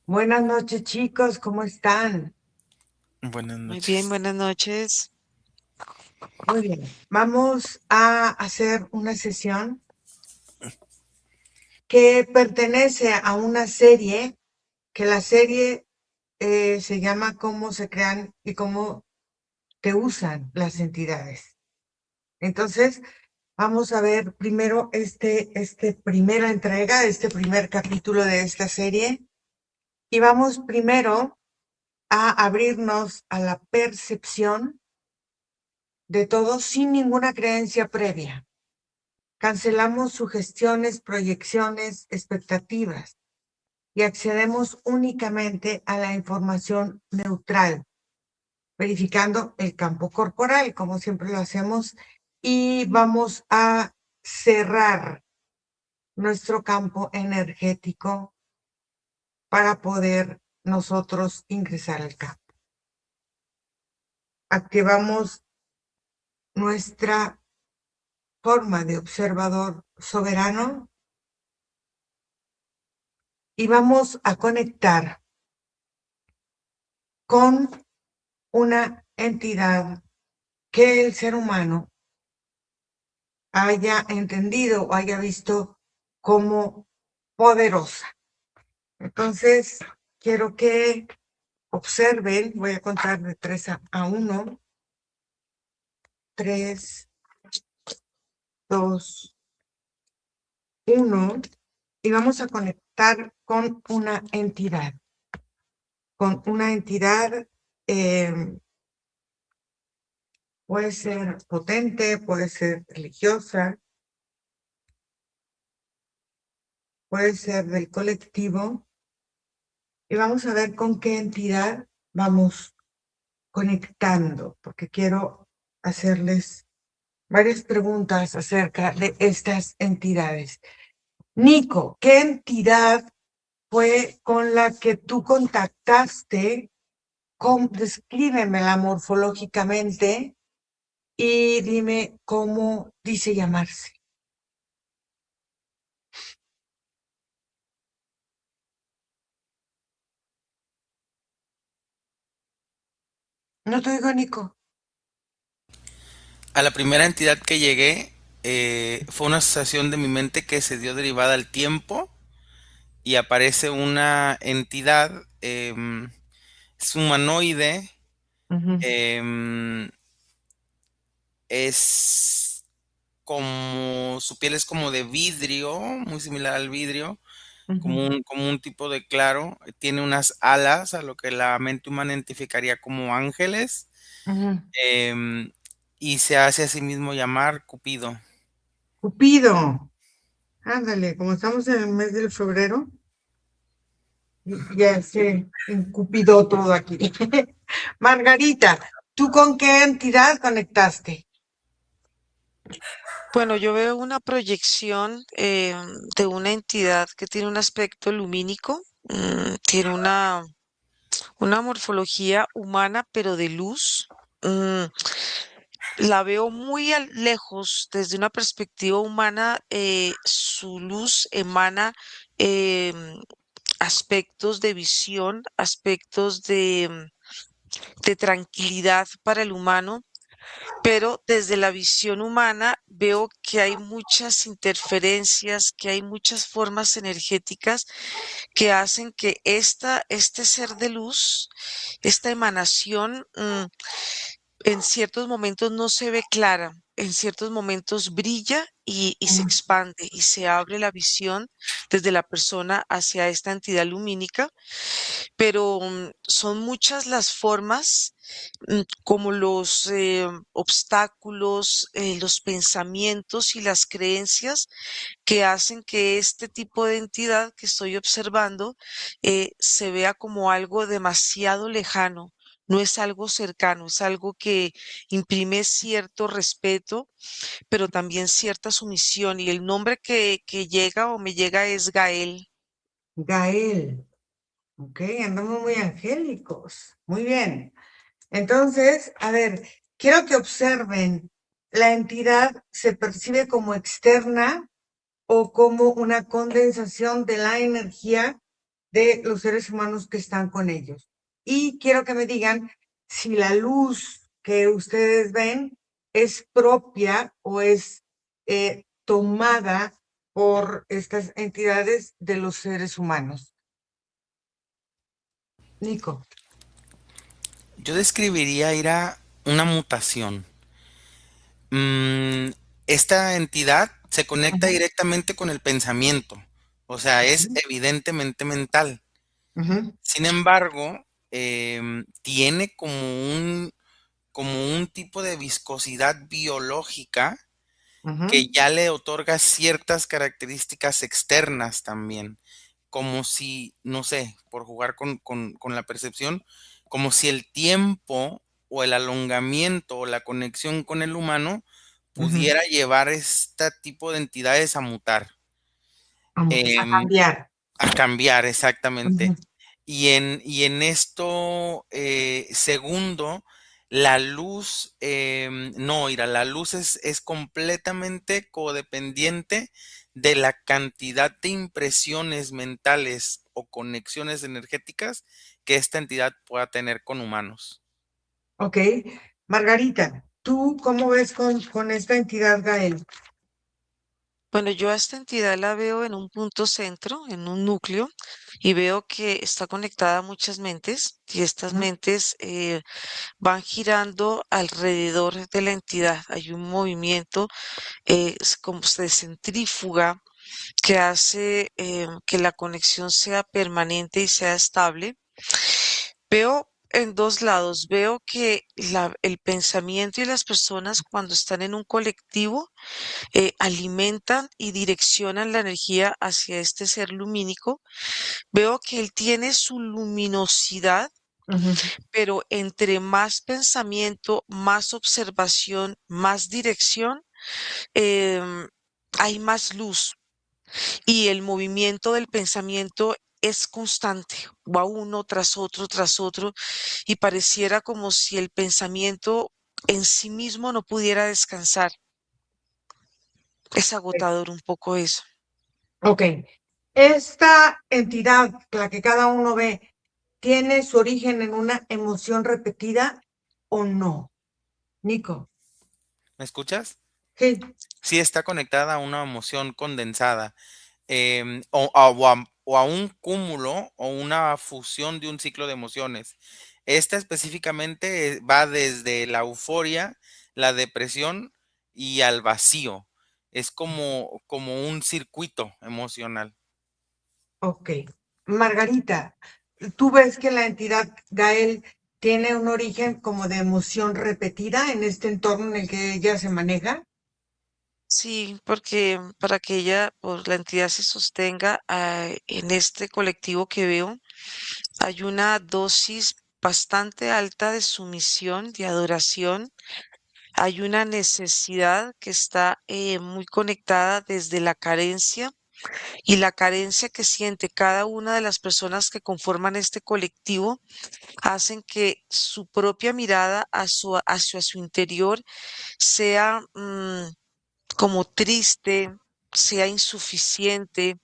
Buenas noches, chicos, ¿cómo están? Buenas Muy bien, noches. buenas noches. Muy bien. Vamos a hacer una sesión que pertenece a una serie, que la serie se llama Cómo se crean y cómo te usan las entidades. Entonces, vamos a ver primero este primera entrega, este primer capítulo de esta serie, y vamos primero a abrirnos a la percepción de todo sin ninguna creencia previa. Cancelamos sugestiones, proyecciones, expectativas y accedemos únicamente a la información neutral, verificando el campo corporal, como siempre lo hacemos, y vamos a cerrar nuestro campo energético para poder nosotros ingresar al campo. Activamos nuestra forma de observador soberano y vamos a conectar con una entidad que el ser humano haya entendido o haya visto como poderosa. Entonces, quiero que observen, voy a contar de 3 a 1, 3, 2, 1, y vamos a conectar con una entidad, eh, puede ser potente, puede ser religiosa, puede ser del colectivo, y vamos a ver con qué entidad vamos conectando, porque quiero hacerles varias preguntas acerca de estas entidades. Nico, ¿qué entidad fue con la que tú contactaste? Descríbemela morfológicamente y dime cómo dice llamarse. No te digo, Nico. A la primera entidad que llegué fue una asociación de mi mente que se dio derivada al tiempo y aparece una entidad, es humanoide, Ujú, em, es como, su piel es como de vidrio, muy similar al vidrio, ujú, como un tipo de claro, tiene unas alas a lo que la mente humana identificaría como ángeles, ujú. em, y se hace a sí mismo llamar Cupido. Cupido. Ándale, como estamos en el mes de febrero, ya se encupidó todo aquí. Margarita, ¿tú con qué entidad conectaste? Bueno, yo veo una proyección de una entidad que tiene un aspecto lumínico, tiene una morfología humana, pero de luz. Mm, la veo muy lejos, desde una perspectiva humana, su luz emana em, aspectos de visión, aspectos de tranquilidad para el humano. Pero desde la visión humana veo que hay muchas interferencias, que hay muchas formas energéticas que hacen que este ser de luz, esta emanación, en ciertos momentos no se ve clara, en ciertos momentos brilla y se Mm, expande y se abre la visión desde la persona hacia esta entidad lumínica, pero son muchas las formas, como los obstáculos, los pensamientos y las creencias que hacen que este tipo de entidad que estoy observando se vea como algo demasiado lejano. No es algo cercano, es algo que imprime cierto respeto, pero también cierta sumisión. Y el nombre que llega o me llega es Gael. Gael. Ok, andamos muy angélicos. Muy bien. Entonces, a ver, quiero que observen, ¿la entidad se percibe como externa o como una condensación de la energía de los seres humanos que están con ellos. Y quiero que me digan si la luz que ustedes ven es propia o es tomada por estas entidades de los seres humanos. Nico. Yo describiría Ira una mutación. Mm, esta entidad se conecta Ujú, directamente con el pensamiento, o sea, es ujú, evidentemente mental. ujú, Sin embargo, tiene como un tipo de viscosidad biológica que ujú, ya le otorga ciertas características externas también, como si, no sé, por jugar con la percepción, como si el tiempo o el alongamiento o la conexión con el humano ujú. pudiera llevar este tipo de entidades a mutar, A em, cambiar. a cambiar exactamente. Ujú, Y en esto, segundo, la luz, no, Ira, la luz es completamente codependiente de la cantidad de impresiones mentales o conexiones energéticas que esta entidad pueda tener con humanos. ok. Margarita, ¿tú cómo ves con esta entidad, Gael? Bueno, yo a esta entidad la veo en un punto centro, en un núcleo, y veo que está conectada a muchas mentes y estas Ujú, mentes van girando alrededor de la entidad. Hay un movimiento como de centrífuga que hace que la conexión sea permanente y sea estable. Veo en dos lados, veo que el pensamiento y las personas cuando están en un colectivo alimentan y direccionan la energía hacia este ser lumínico. Veo que él tiene su luminosidad, ujú, pero entre más pensamiento, más observación, más dirección, em, hay más luz y el movimiento del pensamiento es constante, va uno tras otro, y pareciera como si el pensamiento en sí mismo no pudiera descansar. Es agotador un poco eso. ok. Esta entidad, la que cada uno ve, ¿tiene su origen en una emoción repetida o no? Nico. ¿Me escuchas? Sí. Sí está conectada a una emoción condensada. O a un cúmulo o una fusión de un ciclo de emociones. Esta específicamente va desde la euforia, la depresión y al vacío. Es como un circuito emocional. Ok. Margarita, ¿tú ves que la entidad Gael tiene un origen como de emoción repetida en este entorno en el que ella se maneja? Sí, porque para que ella, por la entidad se sostenga en este colectivo que veo, hay una dosis bastante alta de sumisión, de adoración. Hay una necesidad que está muy conectada desde la carencia y la carencia que siente cada una de las personas que conforman este colectivo hacen que su propia mirada hacia su interior sea como triste, sea insuficiente.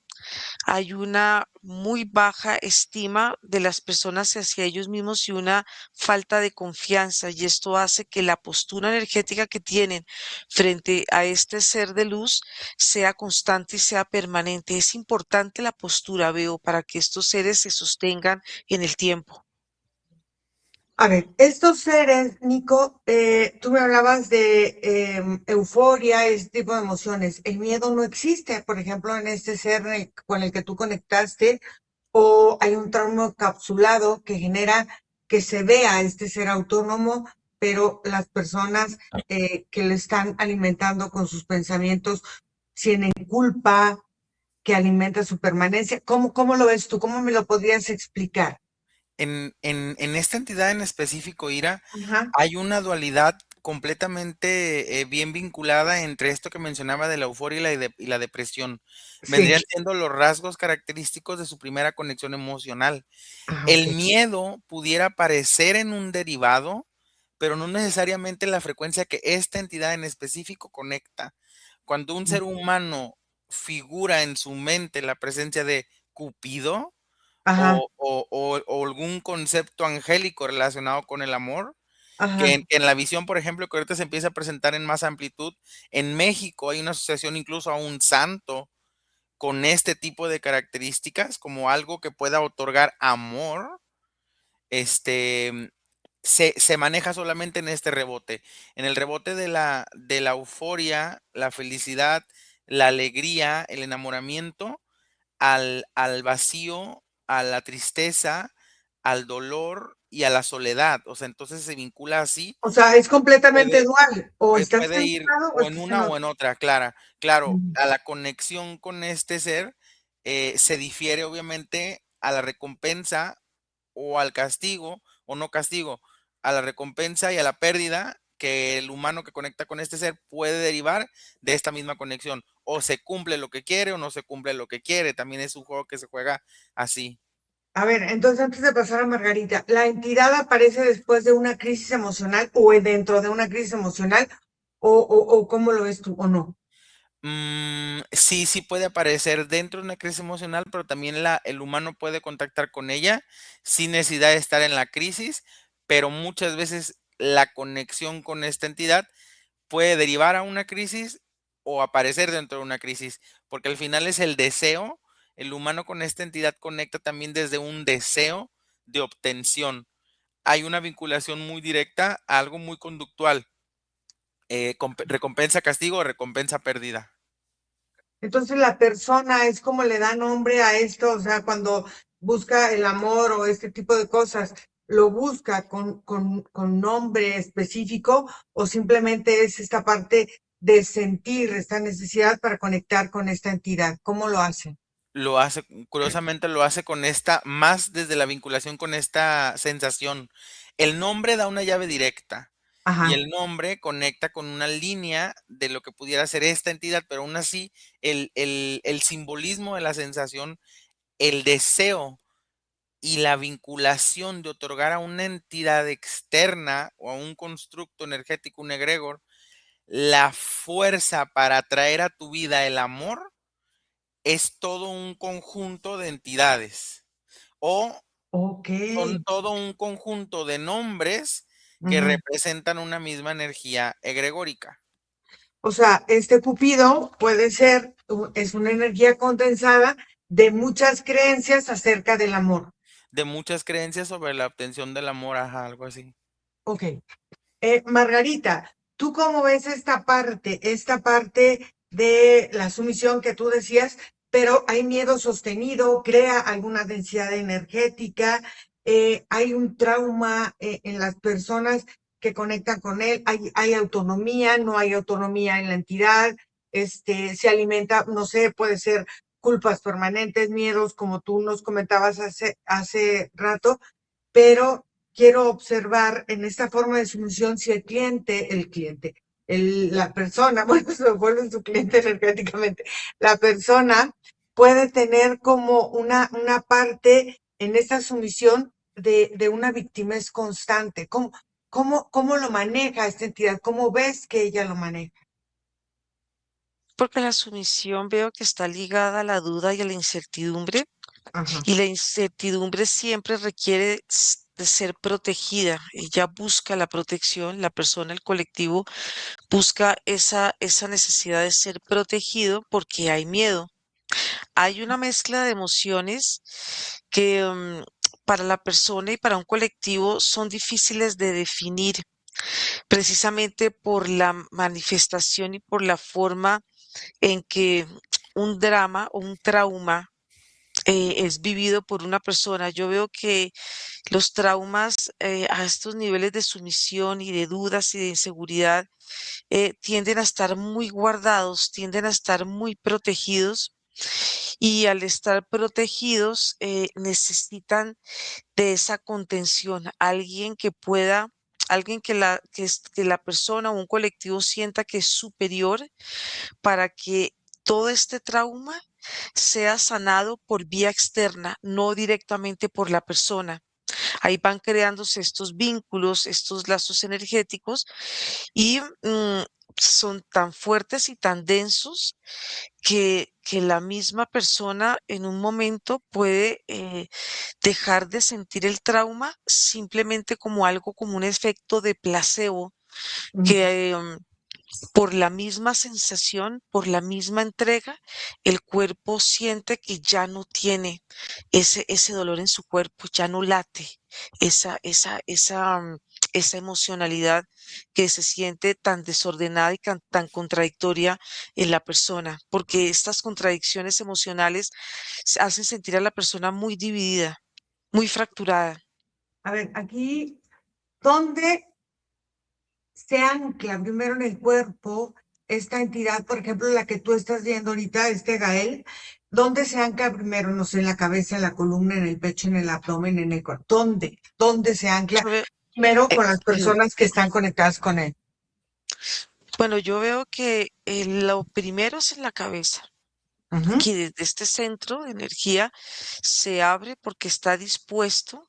Hay una muy baja estima de las personas hacia ellos mismos y una falta de confianza, y esto hace que la postura energética que tienen frente a este ser de luz sea constante y sea permanente. Es importante la postura, veo, para que estos seres se sostengan en el tiempo. A ver, estos seres, Nico, tú me hablabas de euforia, este tipo de emociones. El miedo no existe, por ejemplo, en este ser con el que tú conectaste, o hay un trauma encapsulado que genera que se vea este ser autónomo, pero las personas que le están alimentando con sus pensamientos tienen culpa, que alimenta su permanencia. ¿Cómo lo ves tú? ¿Cómo me lo podrías explicar? En esta entidad en específico, Ira, Ajá, hay una dualidad completamente bien vinculada entre esto que mencionaba de la euforia y la depresión. sí. Vendrían siendo los rasgos característicos de su primera conexión emocional. Ah, ok. El miedo pudiera aparecer en un derivado, pero no necesariamente en la frecuencia que esta entidad en específico conecta. Cuando un ser humano figura en su mente la presencia de Cupido, Ajá, o algún concepto angélico relacionado con el amor, que ajá. en la visión, por ejemplo, que ahorita se empieza a presentar en más amplitud, en México hay una asociación incluso a un santo con este tipo de características, como algo que pueda otorgar amor, este, se maneja solamente en este rebote. En el rebote de la euforia, la felicidad, la alegría, el enamoramiento, al vacío, a la tristeza, al dolor y a la soledad. O sea, entonces se vincula así, O sea, es completamente puede dual. O estás puede en un ir lado o o en estás en una o otro. en otra, claro, Mm. a la conexión con este ser, se difiere obviamente a la recompensa o al castigo, o no castigo, a la recompensa y a la pérdida que el humano que conecta con este ser puede derivar de esta misma conexión. O se cumple lo que quiere o no se cumple lo que quiere. También es un juego que se juega así. A ver, entonces antes de pasar a Margarita, ¿la entidad aparece después de una crisis emocional o dentro de una crisis emocional? O cómo lo ves tú o no? Sí, sí puede aparecer dentro de una crisis emocional, pero también el humano puede contactar con ella sin necesidad de estar en la crisis, pero muchas veces la conexión con esta entidad puede derivar a una crisis o aparecer dentro de una crisis, porque al final es el deseo, el humano con esta entidad conecta también desde un deseo de obtención. Hay una vinculación muy directa a algo muy conductual, recompensa castigo o recompensa pérdida. Entonces la persona es como le da nombre a esto, o sea, cuando busca el amor o este tipo de cosas, ¿lo busca con nombre específico o simplemente es esta parte de sentir esta necesidad para conectar con esta entidad? ¿Cómo lo hace? Lo hace, curiosamente lo hace con esta, más desde la vinculación con esta sensación. El nombre da una llave directa y Ajá, el nombre conecta con una línea de lo que pudiera ser esta entidad, pero aún así el simbolismo de la sensación, el deseo y la vinculación de otorgar a una entidad externa o a un constructo energético, un egregor, la fuerza para atraer a tu vida el amor es todo un conjunto de entidades o ok. son todo un conjunto de nombres que Ujú. representan una misma energía egregórica, O sea, este Cupido puede ser, es una energía condensada de muchas creencias acerca del amor. de muchas creencias sobre la obtención del amor, ajá, algo así. Ok. Margarita, ¿tú cómo ves esta parte de la sumisión que tú decías, pero hay miedo sostenido, crea alguna densidad energética, hay un trauma en las personas que conectan con él, hay autonomía, no hay autonomía en la entidad, se alimenta, no sé, puede ser culpas permanentes, miedos, como tú nos comentabas hace rato, pero quiero observar en esta forma de sumisión si la persona, bueno, se vuelve su cliente energéticamente, la persona puede tener como una parte en esta sumisión de una victimez constante. ¿Cómo lo maneja esta entidad? ¿Cómo ves que ella lo maneja? Porque la sumisión veo que está ligada a la duda y a la incertidumbre, Ajá. y la incertidumbre siempre requiere de ser protegida. Ella busca la protección, la persona, el colectivo busca esa necesidad de ser protegido porque hay miedo. Hay una mezcla de emociones que para la persona y para un colectivo son difíciles de definir, precisamente por la manifestación y por la forma en que un drama o un trauma es vivido por una persona. Yo veo que los traumas a estos niveles de sumisión y de dudas y de inseguridad tienden a estar muy guardados, tienden a estar muy protegidos, y al estar protegidos necesitan de esa contención, alguien que pueda, alguien que la persona o un colectivo sienta que es superior para que todo este trauma sea sanado por vía externa, no directamente por la persona. Ahí van creándose estos vínculos, estos lazos energéticos, y son tan fuertes y tan densos que la misma persona en un momento puede dejar de sentir el trauma simplemente como algo, como un efecto de placebo, Mm. que por la misma sensación, por la misma entrega, el cuerpo siente que ya no tiene ese dolor en su cuerpo, ya no late esa emocionalidad que se siente tan desordenada y tan contradictoria en la persona, porque estas contradicciones emocionales hacen sentir a la persona muy dividida, muy fracturada. A ver, aquí, ¿dónde se ancla primero en el cuerpo esta entidad, por ejemplo, la que tú estás viendo ahorita, este Gael? ¿Dónde se ancla primero? No sé, en la cabeza, en la columna, en el pecho, en el abdomen, en el cuerpo. ¿Dónde? ¿Dónde se ancla Yo veo, primero eh, con las personas que están conectadas con él? bueno, yo veo que lo primero es en la cabeza, Ujú, que desde este centro de energía se abre porque está dispuesto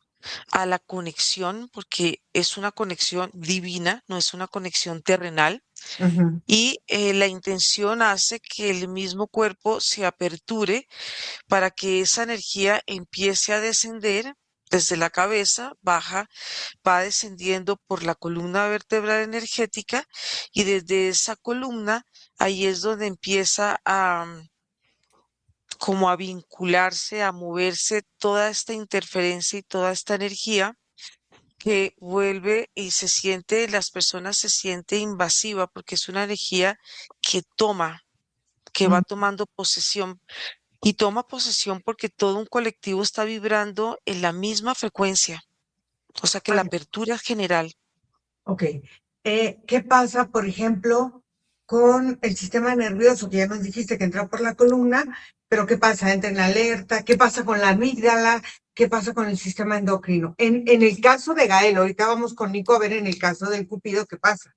a la conexión, porque es una conexión divina, no es una conexión terrenal, ujú, y la intención hace que el mismo cuerpo se aperture para que esa energía empiece a descender desde la cabeza, baja, va descendiendo por la columna vertebral energética y desde esa columna ahí es donde empieza a como a vincularse, a moverse toda esta interferencia y toda esta energía que vuelve y se siente, las personas se siente invasiva porque es una energía que toma, que va ujú. tomando posesión y toma posesión porque todo un colectivo está vibrando en la misma frecuencia, o sea que la Vale, apertura es general. ok. ¿Qué pasa, por ejemplo, con el sistema nervioso, que ya nos dijiste que entra por la columna, pero qué pasa? Entra en alerta, ¿qué pasa con la amígdala? ¿Qué pasa con el sistema endocrino? En el caso de Gael, ahorita vamos con Nico a ver en el caso del Cupido qué pasa.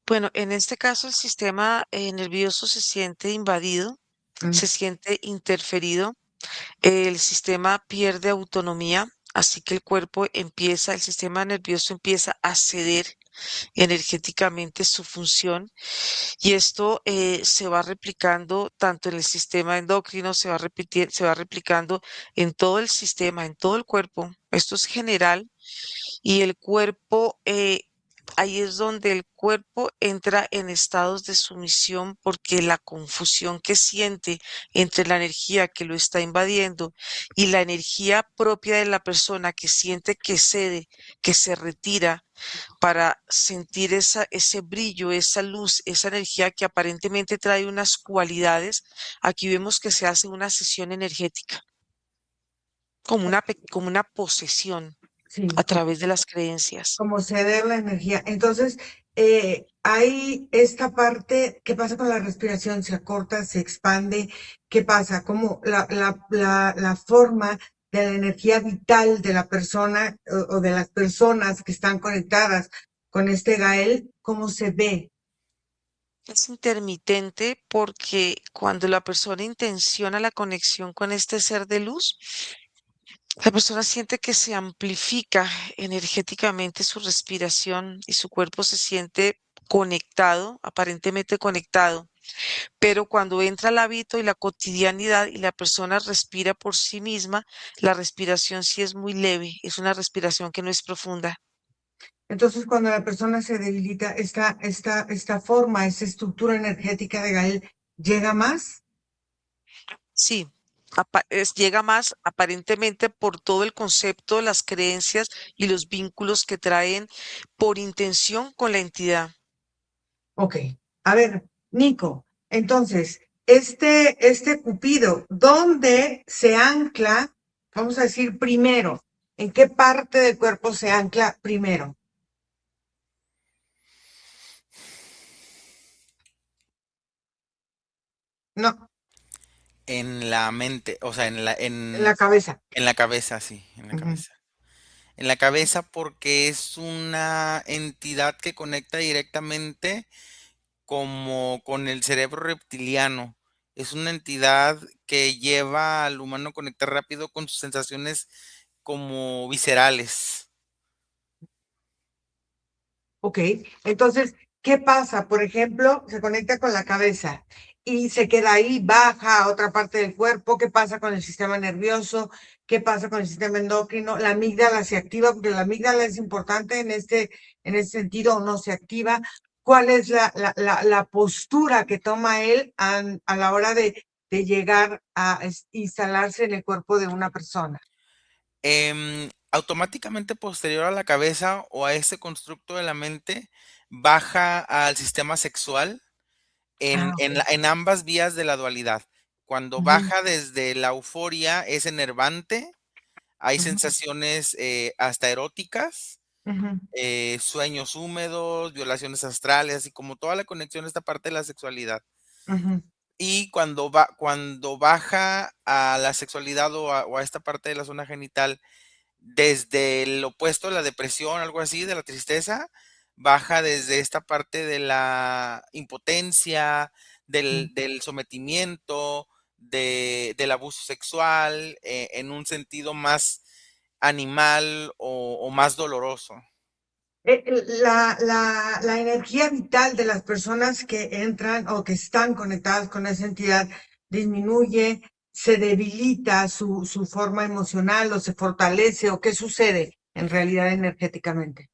Bueno, en este caso el sistema nervioso se siente invadido, Mm, se siente interferido, el sistema pierde autonomía, así que el cuerpo empieza, el sistema nervioso empieza a ceder energéticamente su función y esto se va replicando tanto en el sistema endocrino, se va replicando en todo el sistema, en todo el cuerpo. Esto es general y el cuerpo, ahí es donde el cuerpo entra en estados de sumisión porque la confusión que siente entre la energía que lo está invadiendo y la energía propia de la persona que siente que cede, que se retira para sentir ese brillo, esa luz, esa energía que aparentemente trae unas cualidades, aquí vemos que se hace una sesión energética, como una posesión sí, a través de las creencias. como ceder la energía. Entonces, hay esta parte, ¿qué pasa con la respiración? ¿Se acorta, se expande? ¿Qué pasa? ¿Cómo la forma de la energía vital de la persona o de las personas que están conectadas con este Gael, cómo se ve? Es intermitente porque cuando la persona intenciona la conexión con este ser de luz, la persona siente que se amplifica energéticamente su respiración y su cuerpo se siente conectado, aparentemente conectado. Pero cuando entra el hábito y la cotidianidad y la persona respira por sí misma, la respiración sí es muy leve, es una respiración que no es profunda. Entonces, cuando la persona se debilita, esta forma, esta estructura energética de Gael llega más. Sí, llega más aparentemente por todo el concepto, las creencias y los vínculos que traen por intención con la entidad. Ok, a ver, Nico, entonces, este Cupido, ¿dónde se ancla? Vamos a decir primero, ¿en qué parte del cuerpo se ancla primero? No, En la mente, o sea, en la cabeza. en la cabeza, sí, en la Ujú. cabeza. En la cabeza porque es una entidad que conecta directamente como con el cerebro reptiliano. Es una entidad que lleva al humano a conectar rápido con sus sensaciones como viscerales. Ok, entonces, ¿qué pasa? Por ejemplo, se conecta con la cabeza y se queda ahí, baja a otra parte del cuerpo. ¿Qué pasa con el sistema nervioso? ¿Qué pasa con el sistema endocrino? La amígdala se activa, porque la amígdala es importante en este sentido, o no se activa. ¿Cuál es la postura que toma él a la hora de llegar a instalarse en el cuerpo de una persona? Automáticamente posterior a la cabeza o a ese constructo de la mente, baja al sistema sexual Ah, ok. en ambas vías de la dualidad. Cuando Ujú, baja desde la euforia es enervante, hay ujú, sensaciones hasta eróticas, ujú, sueños húmedos, violaciones astrales, así como toda la conexión a esta parte de la sexualidad. ujú, Y cuando baja a la sexualidad o a esta parte de la zona genital, desde el opuesto, la depresión, algo así, de la tristeza, baja desde esta parte de la impotencia, ujú. del sometimiento, del abuso sexual, en un sentido más animal o más doloroso. La energía vital de las personas que entran o que están conectadas con esa entidad disminuye, se debilita su forma emocional o se fortalece o qué sucede en realidad energéticamente.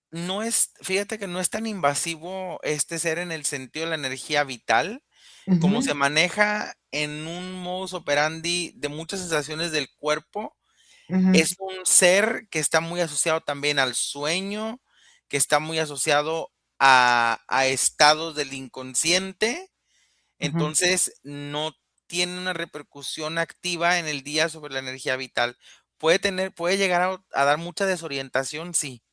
Fíjate que no es tan invasivo este ser en el sentido de la energía vital, como Ujú, se maneja en un modus operandi de muchas sensaciones del cuerpo. ujú, Es un ser que está muy asociado también al sueño, que está muy asociado a estados del inconsciente, ujú, entonces no tiene una repercusión activa en el día sobre la energía vital. Puede llegar a dar mucha desorientación, sí.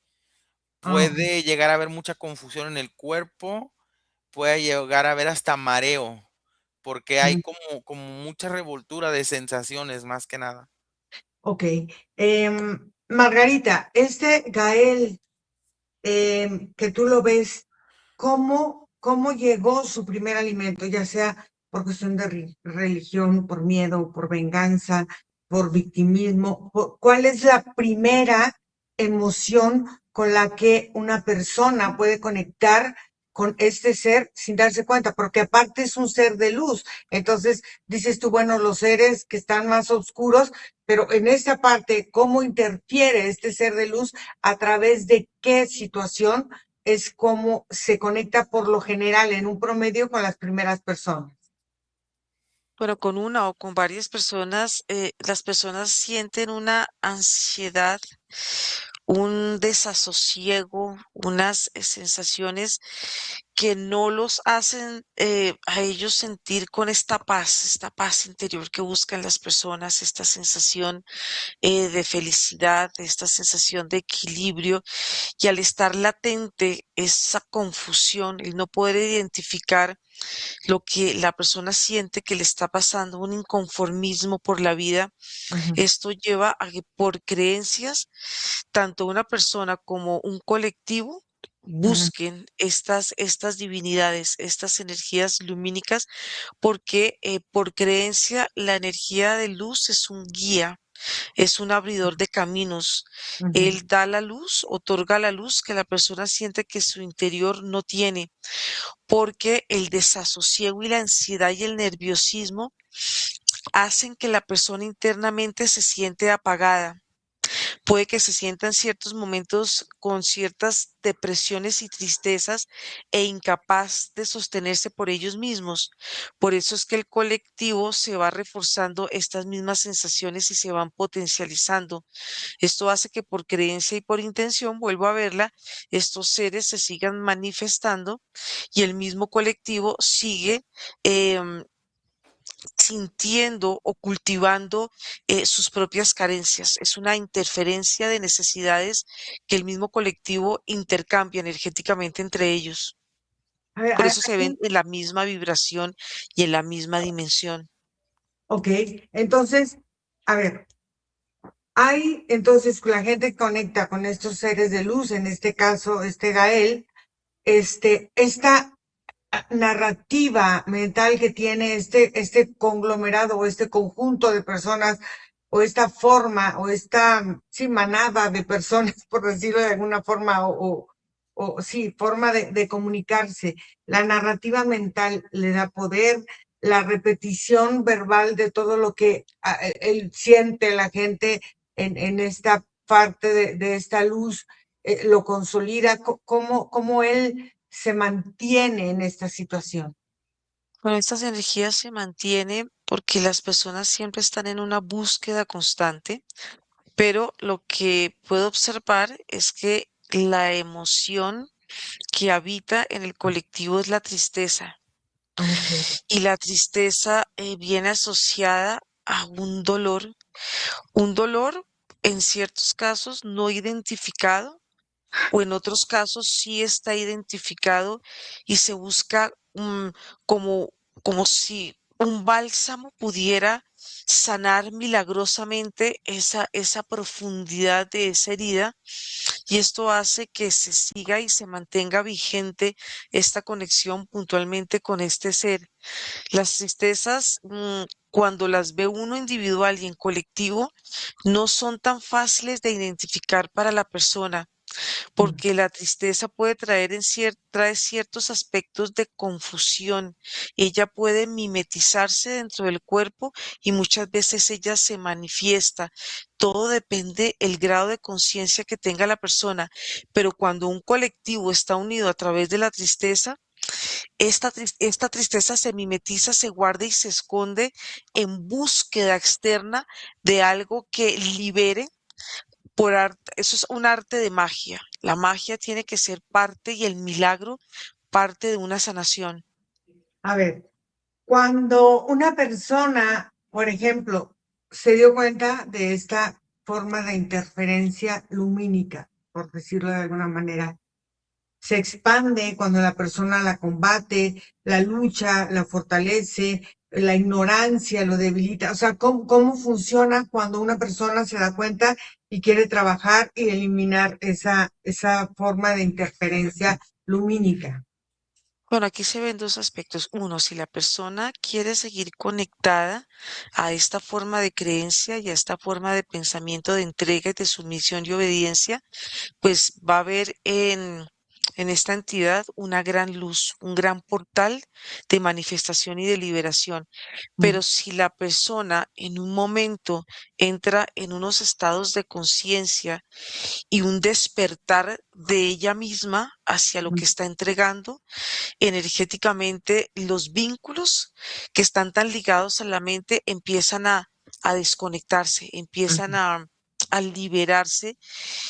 ah, ok, Puede llegar a haber mucha confusión en el cuerpo, puede llegar a haber hasta mareo, porque hay ujú, como mucha revoltura de sensaciones, más que nada. ok. Margarita, este Gael que tú lo ves, cómo llegó su primer alimento, ya sea por cuestión de religión, por miedo, por venganza, por victimismo, ¿cuál es la primera emoción con la que una persona puede conectar con este ser sin darse cuenta? Porque aparte es un ser de luz. Entonces dices tú, bueno, los seres que están más oscuros, pero en esta parte, ¿cómo interfiere este ser de luz? A través de qué situación es como se conecta por lo general en un promedio con las primeras personas. Bueno, con una o con varias personas, las personas sienten una ansiedad, un desasosiego, unas sensaciones que no los hacen a ellos sentir con esta paz interior que buscan las personas, esta sensación de felicidad, esta sensación de equilibrio y al estar latente esa confusión, el no poder identificar lo que la persona siente que le está pasando, un inconformismo por la vida, Ujú, esto lleva a que por creencias, tanto una persona como un colectivo ujú, busquen estas divinidades, estas energías lumínicas, porque por creencia la energía de luz es un guía, es un abridor de caminos. ujú, Él da la luz, otorga la luz que la persona siente que su interior no tiene, porque el desasosiego y la ansiedad y el nerviosismo hacen que la persona internamente se siente apagada. Puede que se sienta en ciertos momentos con ciertas depresiones y tristezas e incapaz de sostenerse por ellos mismos. Por eso es que el colectivo se va reforzando estas mismas sensaciones y se van potencializando. Esto hace que por creencia y por intención, vuelvo a verla, estos seres se sigan manifestando y el mismo colectivo sigue em, sintiendo o cultivando sus propias carencias. Es una interferencia de necesidades que el mismo colectivo intercambia energéticamente entre ellos. a ver, Por eso se ven aquí, en la misma vibración y en la misma dimensión. ok, entonces, a ver, hay entonces la gente conecta con estos seres de luz, en este caso, este Gael, esta narrativa mental que tiene este conglomerado o este conjunto de personas o esta forma o esta sí, manada de personas, por decirlo de alguna forma, o sí, forma de comunicarse. La narrativa mental le da poder, la repetición verbal de todo lo que él siente, la gente en esta parte de esta luz, lo consolida, cómo él se mantiene en esta situación. Bueno, estas energías se mantienen porque las personas siempre están en una búsqueda constante, pero lo que puedo observar es que la emoción que habita en el colectivo es la tristeza. Okay. Y la tristeza viene asociada a un dolor en ciertos casos no identificado o en otros casos sí está identificado y se busca como, como si un bálsamo pudiera sanar milagrosamente esa profundidad de esa herida y esto hace que se siga y se mantenga vigente esta conexión puntualmente con este ser. Las tristezas, cuando las ve uno individual y en colectivo, no son tan fáciles de identificar para la persona Mm. porque la tristeza puede trae ciertos aspectos de confusión. Ella puede mimetizarse dentro del cuerpo y muchas veces ella se manifiesta. Todo depende el grado de conciencia que tenga la persona, pero cuando un colectivo está unido a través de la tristeza, esta tristeza se mimetiza, se guarda y se esconde en búsqueda externa de algo que libere por arte. Eso es un arte de magia. La magia tiene que ser parte y el milagro parte de una sanación. A ver, cuando una persona, por ejemplo, se dio cuenta de esta forma de interferencia lumínica, por decirlo de alguna manera, se expande cuando la persona la combate, la lucha, la fortalece, la ignorancia lo debilita. O sea, ¿cómo funciona cuando una persona se da cuenta y quiere trabajar y eliminar esa forma de interferencia lumínica? Bueno, aquí se ven dos aspectos. Uno, si la persona quiere seguir conectada a esta forma de creencia y a esta forma de pensamiento de entrega y de sumisión y obediencia, pues va a haber en esta entidad una gran luz, un gran portal de manifestación y de liberación. Mm. Pero si la persona en un momento entra en unos estados de conciencia y un despertar de ella misma hacia lo que está entregando, energéticamente los vínculos que están tan ligados a la mente empiezan a desconectarse, empiezan a liberarse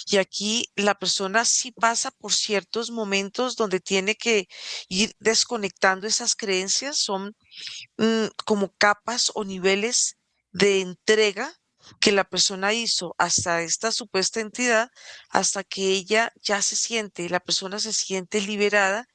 y aquí la persona sí pasa por ciertos momentos donde tiene que ir desconectando esas creencias, son como capas o niveles de entrega que la persona hizo hasta esta supuesta entidad, hasta que ella ya se siente, la persona se siente liberada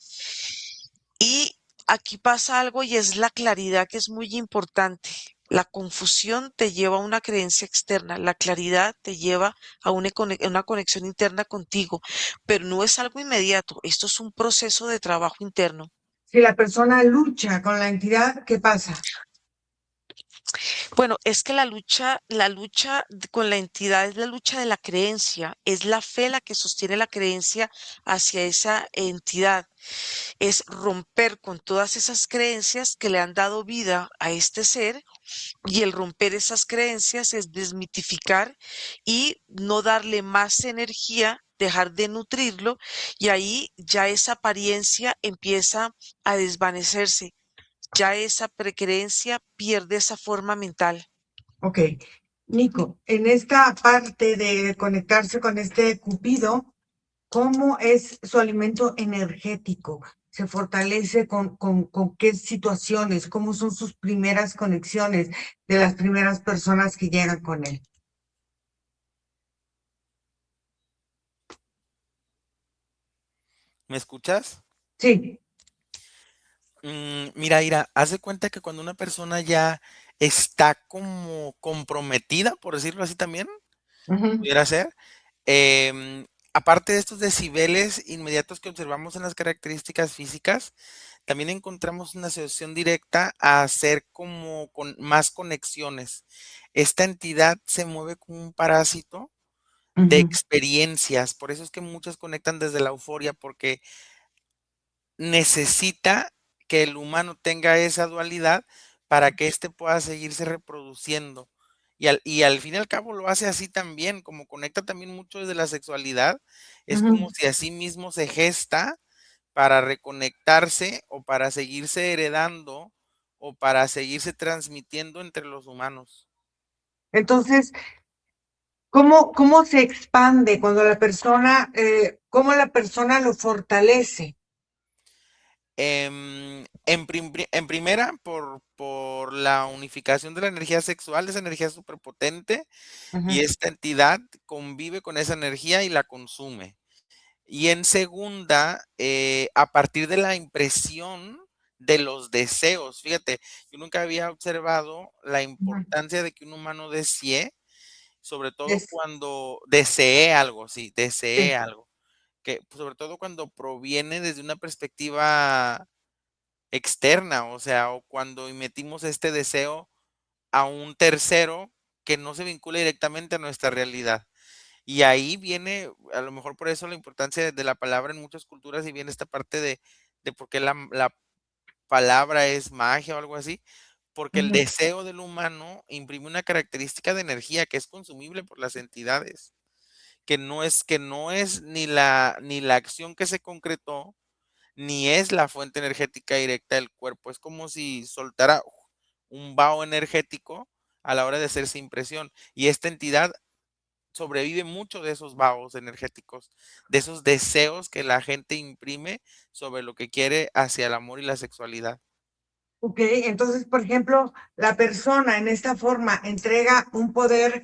y aquí pasa algo y es la claridad que es muy importante. La confusión te lleva a una creencia externa, la claridad te lleva a una conexión interna contigo, pero no es algo inmediato, esto es un proceso de trabajo interno. Si la persona lucha con la entidad, ¿qué pasa? Bueno, es que con la entidad es la lucha de la creencia, es la fe la que sostiene la creencia hacia esa entidad. Es romper con todas esas creencias que le han dado vida a este ser y el romper esas creencias es desmitificar y no darle más energía, dejar de nutrirlo y ahí ya esa apariencia empieza a desvanecerse, ya esa precreencia pierde esa forma mental. Ok. Nico, en esta parte de conectarse con este Cupido, ¿cómo es su alimento energético? ¿Se fortalece con qué situaciones? ¿Cómo son sus primeras conexiones de las primeras personas que llegan con él? ¿Me escuchas? Sí. Mira, Ira, haz de cuenta que cuando una persona ya está como comprometida, por decirlo así también, Ujú. pudiera ser, aparte de estos decibeles inmediatos que observamos en las características físicas, también encontramos una asociación directa a hacer como con más conexiones. Esta entidad se mueve como un parásito de Ujú, experiencias. Por eso es que muchos conectan desde la euforia, porque necesita que el humano tenga esa dualidad para que éste pueda seguirse reproduciendo. Y al fin y al cabo lo hace así también, como conecta también mucho desde la sexualidad, es como ujú. si a sí mismo se gesta para reconectarse o para seguirse heredando o para seguirse transmitiendo entre los humanos. Entonces, ¿cómo se expande cuando la persona, cómo la persona lo fortalece? En primera, por la unificación de la energía sexual, esa energía superpotente, y Ujú, esta entidad convive con esa energía y la consume. Y en segunda, a partir de la impresión de los deseos. Fíjate, yo nunca había observado la ujú. importancia de que un humano desee, sobre todo Es, cuando desee algo, sí, sí, desee algo, que pues, sobre todo cuando proviene desde una perspectiva externa, o sea, o cuando metimos este deseo a un tercero que no se vincula directamente a nuestra realidad. Y ahí viene, a lo mejor por eso la importancia de la palabra en muchas culturas y viene esta parte de por qué la palabra es magia o algo así, porque el ujú. deseo del humano imprime una característica de energía que es consumible por las entidades, que no es ni la acción que se concretó, ni es la fuente energética directa del cuerpo. Es como si soltara un vaho energético a la hora de hacerse impresión. Y esta entidad sobrevive mucho de esos vahos energéticos, de esos deseos que la gente imprime sobre lo que quiere hacia el amor y la sexualidad. Ok, entonces, por ejemplo, la persona en esta forma entrega un poder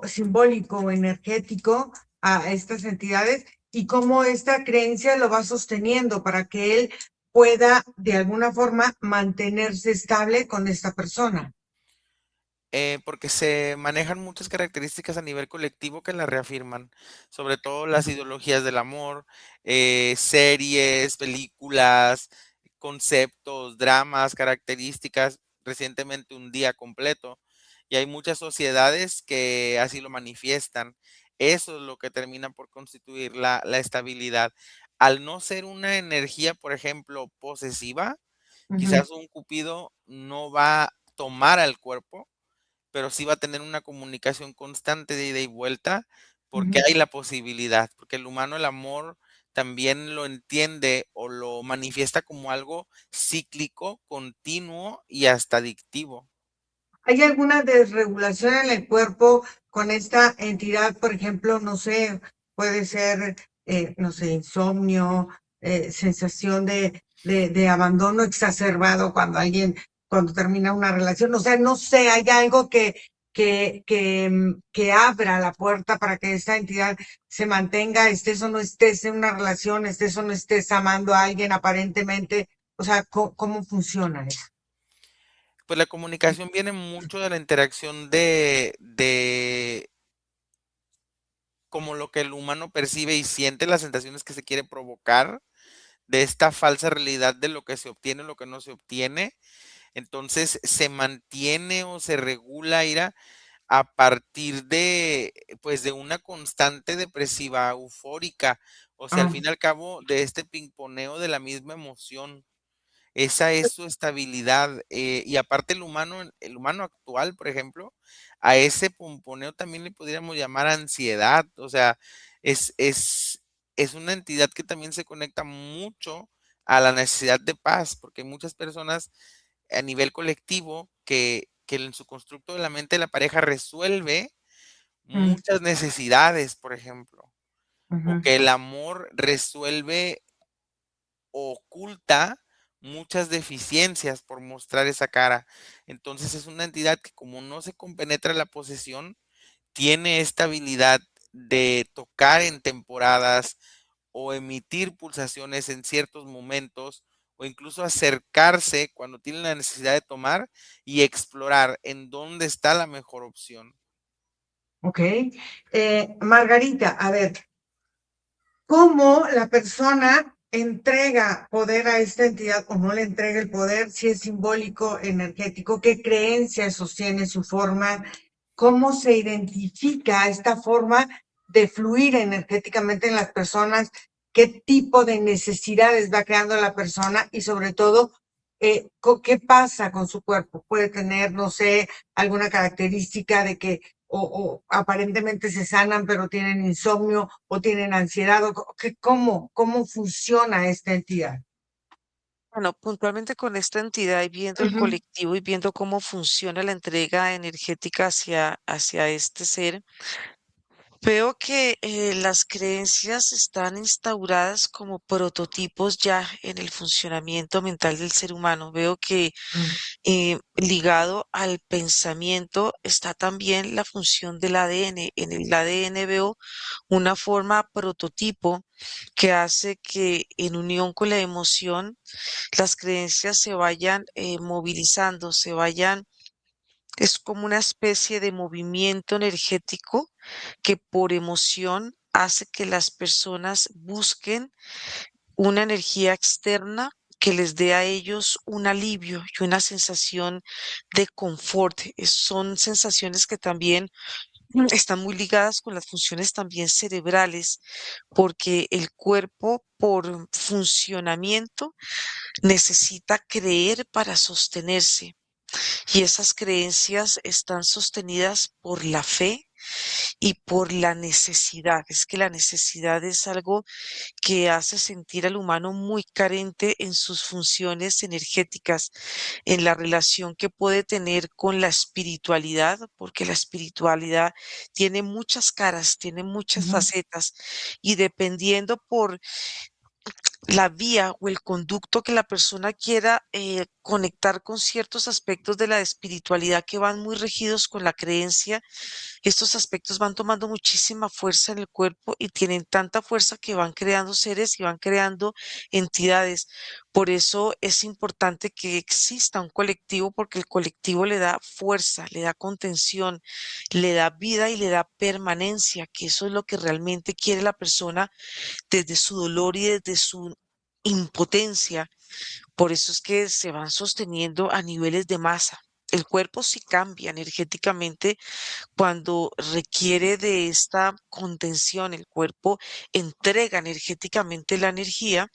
simbólico o energético a estas entidades y cómo esta creencia lo va sosteniendo para que él pueda de alguna forma mantenerse estable con esta persona. Porque se manejan muchas características a nivel colectivo que la reafirman, sobre todo las ideologías del amor, series, películas, conceptos, dramas, características, recientemente un día completo, y hay muchas sociedades que así lo manifiestan. Eso es lo que termina por constituir la estabilidad. Al no ser una energía, por ejemplo, posesiva, Ujú, quizás un cupido no va a tomar al cuerpo, pero sí va a tener una comunicación constante de ida y vuelta, porque ujú. hay la posibilidad, porque el humano el amor también lo entiende o lo manifiesta como algo cíclico, continuo y hasta adictivo. ¿Hay alguna desregulación en el cuerpo con esta entidad? Por ejemplo, no sé, puede ser, no sé, insomnio, sensación de abandono exacerbado cuando alguien, cuando termina una relación. O sea, no sé, hay algo que abra la puerta para que esta entidad se mantenga, estés o no estés en una relación, estés o no estés amando a alguien aparentemente. O sea, ¿cómo funciona eso? Pues la comunicación viene mucho de la interacción de como lo que el humano percibe y siente, las sensaciones que se quiere provocar, de esta falsa realidad de lo que se obtiene, lo que no se obtiene. Entonces se mantiene o se regula, Ira, a partir de, pues, de una constante depresiva eufórica, o sea, al Ah, fin y al cabo, de este pimponeo de la misma emoción. Esa es su estabilidad, y aparte el humano actual, por ejemplo, a ese pimponeo también le podríamos llamar ansiedad, o sea, es una entidad que también se conecta mucho a la necesidad de paz, porque hay muchas personas a nivel colectivo que en su constructo de la mente la pareja resuelve mm, muchas necesidades, por ejemplo, o ujú. que el amor resuelve o oculta muchas deficiencias por mostrar esa cara. Entonces es una entidad que como no se compenetra la posesión, tiene esta habilidad de tocar en temporadas o emitir pulsaciones en ciertos momentos o incluso acercarse cuando tiene la necesidad de tomar y explorar en dónde está la mejor opción. Ok. Margarita, a ver, ¿cómo la persona entrega poder a esta entidad o no le entrega el poder, si es simbólico, energético? ¿Qué creencias sostiene su forma? ¿Cómo se identifica esta forma de fluir energéticamente en las personas, qué tipo de necesidades va creando la persona y sobre todo, qué pasa con su cuerpo. Puede tener, no sé, alguna característica de que o aparentemente se sanan, pero tienen insomnio o tienen ansiedad, cómo funciona esta entidad. Bueno, puntualmente con esta entidad y viendo el Ujú, colectivo y viendo cómo funciona la entrega energética hacia este ser, veo que las creencias están instauradas como prototipos ya en el funcionamiento mental del ser humano. Veo que mm, ligado al pensamiento está también la función del ADN. En el ADN veo una forma prototipo que hace que en unión con la emoción las creencias se vayan movilizando, es como una especie de movimiento energético que por emoción hace que las personas busquen una energía externa que les dé a ellos un alivio y una sensación de confort. Son sensaciones que también están muy ligadas con las funciones también cerebrales, porque el cuerpo por funcionamiento necesita creer para sostenerse. Y esas creencias están sostenidas por la fe y por la necesidad. Es que la necesidad es algo que hace sentir al humano muy carente en sus funciones energéticas, en la relación que puede tener con la espiritualidad, porque la espiritualidad tiene muchas caras, tiene muchas ujú. facetas, y dependiendo por la vía o el conducto que la persona quiera conectar con ciertos aspectos de la espiritualidad que van muy regidos con la creencia, estos aspectos van tomando muchísima fuerza en el cuerpo y tienen tanta fuerza que van creando seres y van creando entidades. Por eso es importante que exista un colectivo porque el colectivo le da fuerza, le da contención, le da vida y le da permanencia, que eso es lo que realmente quiere la persona desde su dolor y desde su impotencia. Por eso es que se van sosteniendo a niveles de masa. El cuerpo sí cambia energéticamente cuando requiere de esta contención. El cuerpo entrega energéticamente la energía,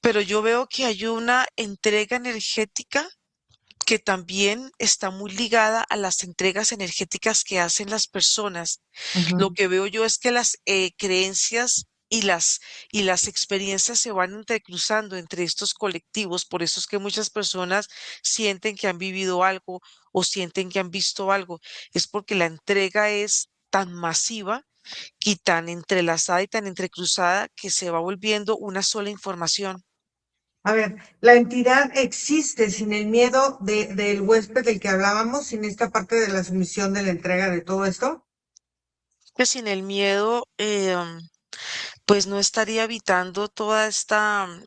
pero yo veo que hay una entrega energética que también está muy ligada a las entregas energéticas que hacen las personas. Lo Ujú. que veo yo es que las creencias y las experiencias se van entrecruzando entre estos colectivos. Por eso es que muchas personas sienten que han vivido algo o sienten que han visto algo. Es porque la entrega es tan masiva y tan entrelazada y tan entrecruzada que se va volviendo una sola información. A ver, la entidad existe sin el miedo del huésped del que hablábamos, sin esta parte de la sumisión de la entrega de todo esto. Que sin el miedo, pues no estaría habitando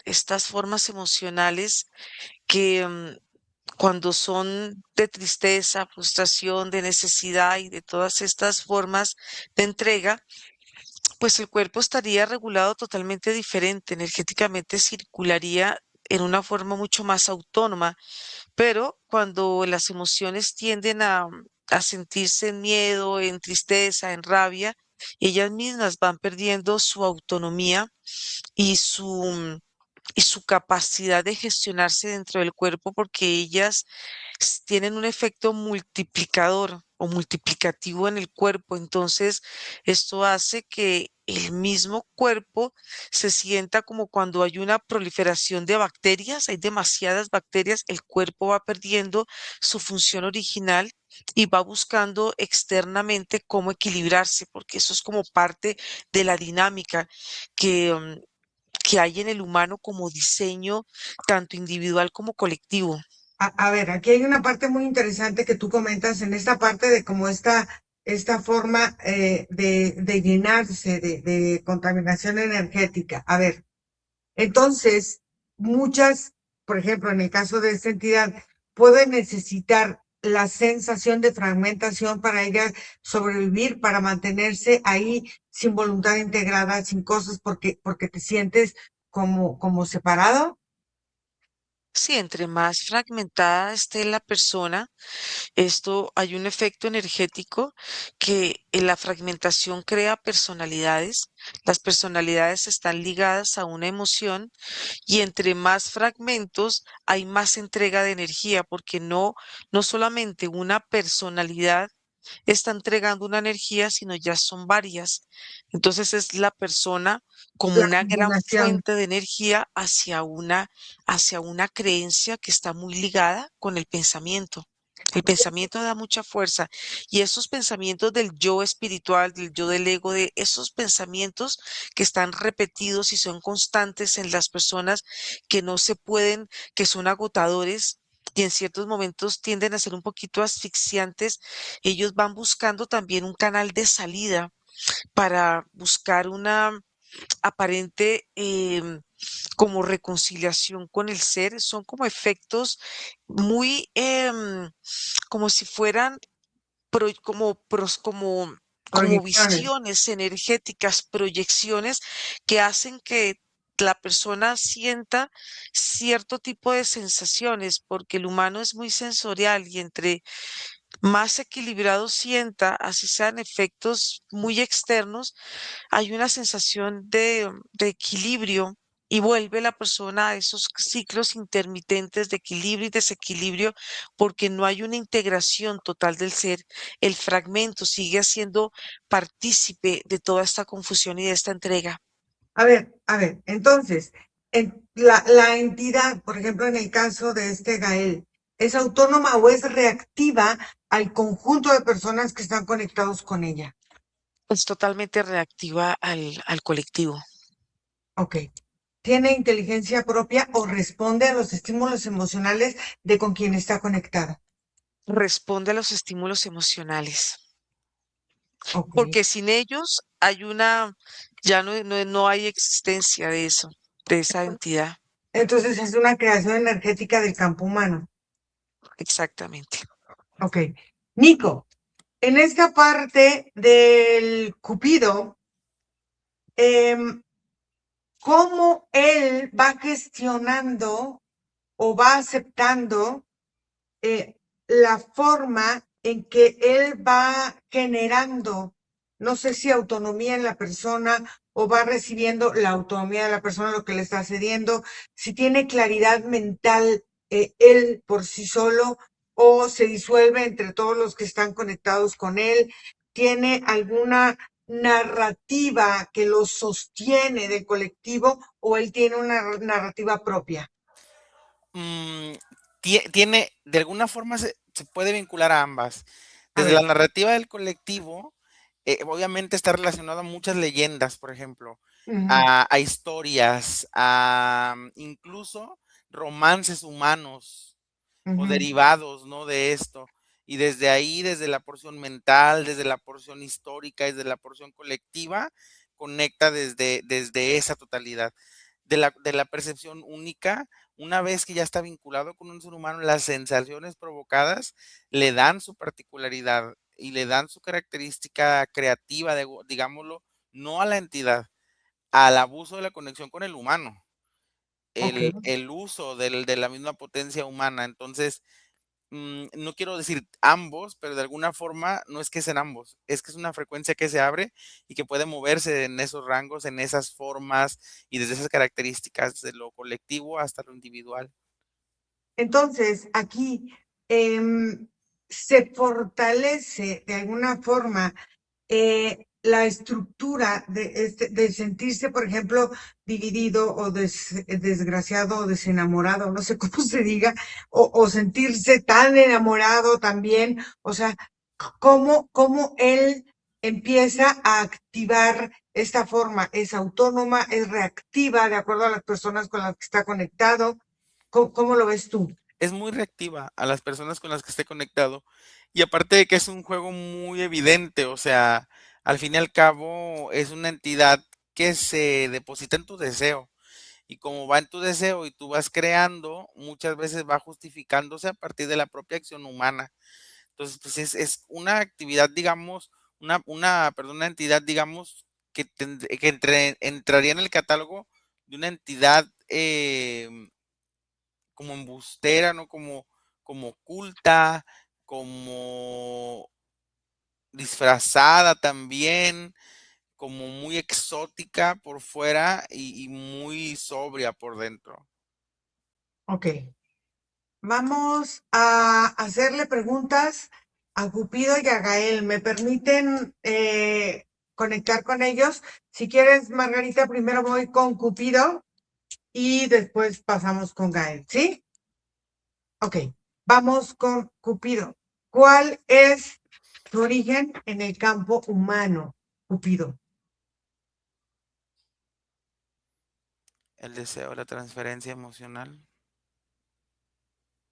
estas formas emocionales que cuando son de tristeza, frustración, de necesidad y de todas estas formas de entrega, pues el cuerpo estaría regulado totalmente diferente, energéticamente circularía en una forma mucho más autónoma, pero cuando las emociones tienden a sentirse en miedo, en tristeza, en rabia, ellas mismas van perdiendo su autonomía y y su capacidad de gestionarse dentro del cuerpo porque ellas tienen un efecto multiplicador o multiplicativo en el cuerpo. Entonces, esto hace que el mismo cuerpo se sienta como cuando hay una proliferación de bacterias, hay demasiadas bacterias, el cuerpo va perdiendo su función original y va buscando externamente cómo equilibrarse, porque eso es como parte de la dinámica que, que hay en el humano como diseño, tanto individual como colectivo. A ver, aquí hay una parte muy interesante que tú comentas en esta parte de cómo esta forma de llenarse de contaminación energética. A ver, entonces, muchas, por ejemplo, en el caso de esta entidad, pueden necesitar la sensación de fragmentación para ella sobrevivir, para mantenerse ahí sin voluntad integrada, sin cosas, porque te sientes como separado. Sí, entre más fragmentada esté la persona, esto hay un efecto energético que en la fragmentación crea personalidades. Las personalidades están ligadas a una emoción y entre más fragmentos hay más entrega de energía, porque no solamente una personalidad está entregando una energía, sino ya son varias. Entonces es la persona como La una gran combinación. fuente de energía hacia una creencia que está muy ligada con el pensamiento. El pensamiento da mucha fuerza y esos pensamientos del yo espiritual, del yo del ego, de esos pensamientos que están repetidos y son constantes en las personas que no se pueden, que son agotadores y en ciertos momentos tienden a ser un poquito asfixiantes, ellos van buscando también un canal de salida para buscar una aparente como reconciliación con el ser. Son como efectos muy como si fueran como Proyecciones. visiones energéticas, proyecciones que hacen que la persona sienta cierto tipo de sensaciones, porque el humano es muy sensorial y entre más equilibrado sienta, así sean efectos muy externos, hay una sensación de equilibrio y vuelve la persona a esos ciclos intermitentes de equilibrio y desequilibrio porque no hay una integración total del ser. El fragmento sigue siendo partícipe de toda esta confusión y de esta entrega. A ver, entonces, la entidad, por ejemplo, en el caso de este Gael, ¿es autónoma o es reactiva al conjunto de personas que están conectados con ella? Es totalmente reactiva al colectivo. Ok. ¿Tiene inteligencia propia o responde a los estímulos emocionales de con quien está conectada? Responde a los estímulos emocionales. Ok. Porque sin ellos ya no hay existencia de eso, de esa entidad. Entonces es una creación energética del campo humano. Exactamente. Ok. Nico, en esta parte del Cupido, em, ¿cómo él va gestionando o va aceptando eh, la forma en que él va generando, no sé si autonomía en la persona o va recibiendo la autonomía de la persona lo que le está cediendo, si tiene claridad mental él por sí solo o se disuelve entre todos los que están conectados con él, tiene alguna narrativa que lo sostiene del colectivo o él tiene una narrativa propia. Mm, tiene, de alguna forma se puede vincular a ambas. A Desde la ver. narrativa del colectivo, obviamente está relacionado a muchas leyendas, por ejemplo, Ujú, a historias, a incluso romances humanos o ujú. derivados, ¿no? De esto. Y desde ahí, desde la porción mental, desde la porción histórica, desde la porción colectiva, conecta desde esa totalidad. De la percepción única, una vez que ya está vinculado con un ser humano, las sensaciones provocadas le dan su particularidad y le dan su característica creativa, digámoslo, no a la entidad, al abuso de la conexión con el humano, Ok. el uso de la misma potencia humana. Entonces, no quiero decir ambos, pero de alguna forma no es que sean ambos, es que es una frecuencia que se abre y que puede moverse en esos rangos, en esas formas y desde esas características de lo colectivo hasta lo individual. Entonces, aquí se fortalece de alguna forma la estructura de sentirse, por ejemplo, dividido o desgraciado o desenamorado, no sé cómo se diga, o sentirse tan enamorado también, o sea, cómo él empieza a activar esta forma, es autónoma, es reactiva de acuerdo a las personas con las que está conectado. ¿Cómo lo ves tú? Es muy reactiva a las personas con las que esté conectado y aparte de que es un juego muy evidente, o sea, al fin y al cabo es una entidad que se deposita en tu deseo. Y como va en tu deseo y tú vas creando, muchas veces va justificándose a partir de la propia acción humana. Entonces, pues es una actividad, digamos, perdón, una entidad, digamos, que entraría en el catálogo de una entidad como embustera, ¿no? Como oculta, como disfrazada también, como muy exótica por fuera y muy sobria por dentro. Ok. Vamos a hacerle preguntas a Cupido y a Gael. ¿Me permiten conectar con ellos? Si quieres, Margarita, primero voy con Cupido y después pasamos con Gael, ¿sí? Ok, vamos con Cupido. ¿Cuál es tu origen en el campo humano, Cupido? El deseo, la transferencia emocional.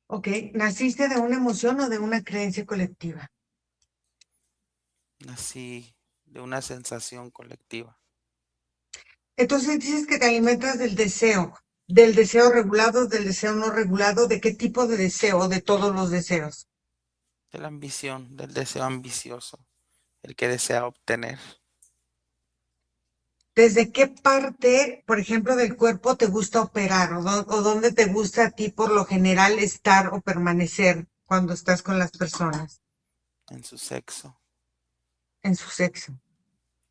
Ok, ¿naciste de una emoción o de una creencia colectiva? Así, de una sensación colectiva, Entonces dices que te alimentas del deseo regulado, del deseo no regulado, ¿de qué tipo de deseo? De todos los deseos. de la ambición, del deseo ambicioso, el que desea obtener. ¿Desde qué parte, por ejemplo, del cuerpo te gusta operar o dónde te gusta a ti por lo general estar o permanecer cuando estás con las personas En su sexo. en su sexo?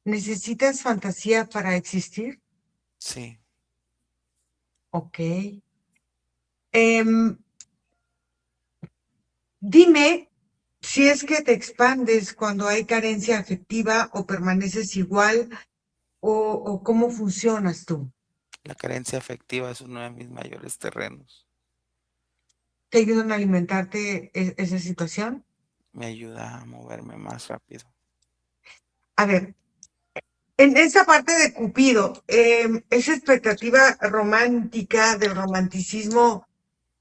¿Necesitas fantasía para existir? Sí, Ok. Em, Dime si es que te expandes cuando hay carencia afectiva o permaneces igual o cómo funcionas tú. la carencia afectiva es uno de mis mayores terrenos. ¿Te ayudan a alimentarte esa situación? Me ayuda a moverme más rápido. A ver, en esa parte de Cupido, esa expectativa romántica del romanticismo,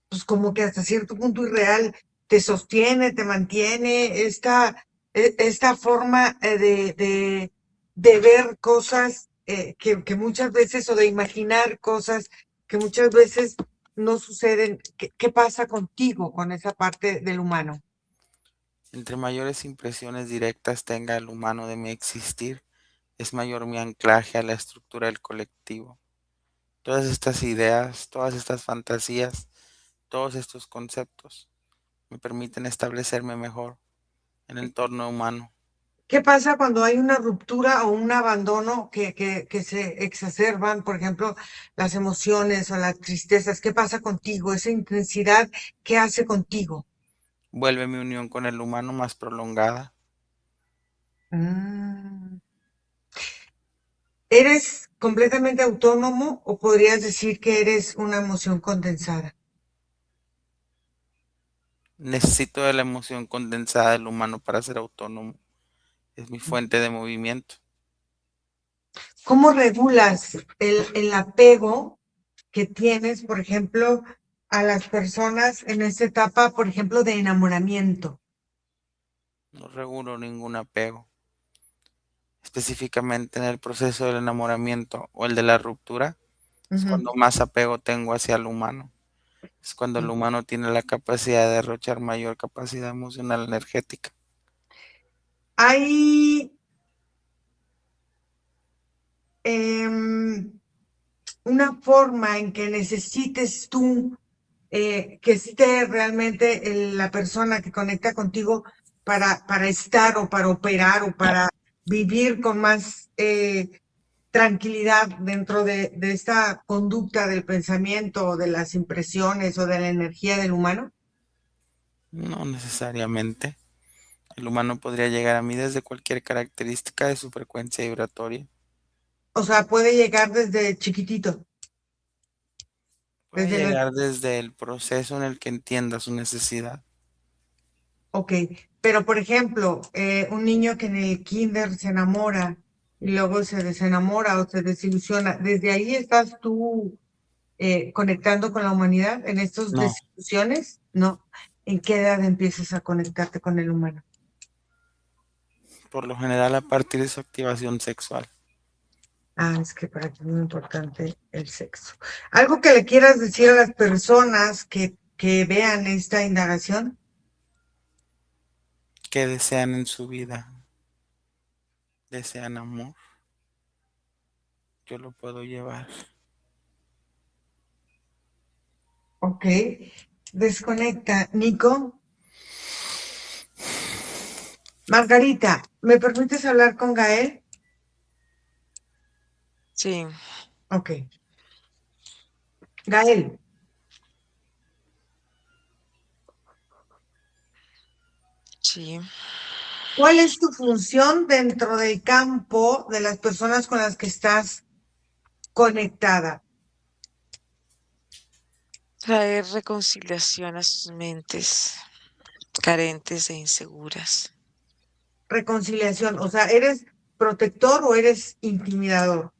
pues como que hasta cierto punto irreal, te sostiene, te mantiene, esta forma de ver cosas que muchas veces, o de imaginar cosas que muchas veces no suceden. ¿Qué pasa contigo con esa parte del humano? Entre mayores impresiones directas tenga el humano de mi existir, es mayor mi anclaje a la estructura del colectivo. Todas estas ideas, todas estas fantasías, todos estos conceptos me permiten establecerme mejor en el entorno humano. ¿Qué pasa cuando hay una ruptura o un abandono que se exacerban, por ejemplo, las emociones o las tristezas? ¿Qué pasa contigo? Esa intensidad, ¿qué hace contigo? Vuelve mi unión con el humano más prolongada. Mm. ¿Eres completamente autónomo o podrías decir que eres una emoción condensada? Necesito de la emoción condensada del humano para ser autónomo. Es mi fuente de movimiento. ¿Cómo regulas el apego que tienes, por ejemplo, a las personas en esta etapa, por ejemplo, de enamoramiento? No regulo ningún apego. Específicamente en el proceso del enamoramiento o el de la ruptura, es Ujú. cuando más apego tengo hacia el humano. Es cuando el humano tiene la capacidad de derrochar mayor capacidad emocional energética. Hay em, una forma en que necesites tú que esté realmente la persona que conecta contigo para estar o para operar o para vivir con más tranquilidad dentro de esta conducta del pensamiento o de las impresiones o de la energía del humano. No necesariamente. El humano podría llegar a mí desde cualquier característica de su frecuencia vibratoria. O sea, puede llegar desde chiquitito, Puede desde la. llegar desde el proceso en el que entienda su necesidad. Ok, pero por ejemplo, un niño que en el kinder se enamora y luego se desenamora o se desilusiona, ¿desde ahí estás tú conectando con la humanidad en estas No, desilusiones? ¿No? ¿En qué edad empiezas a conectarte con el humano? por lo general a partir de su activación sexual. Ah, es que para ti es muy importante el sexo. ¿Algo que le quieras decir a las personas que vean esta indagación? ¿Qué desean en su vida? ¿Desean amor? Yo lo puedo llevar. Ok. Desconecta. Nico. Margarita, ¿me permites hablar con Gael? Sí, Ok. Gael, sí. ¿cuál es tu función dentro del campo de las personas con las que estás conectada? Traer reconciliación a sus mentes carentes e inseguras. Reconciliación, o sea, ¿eres protector o eres intimidador?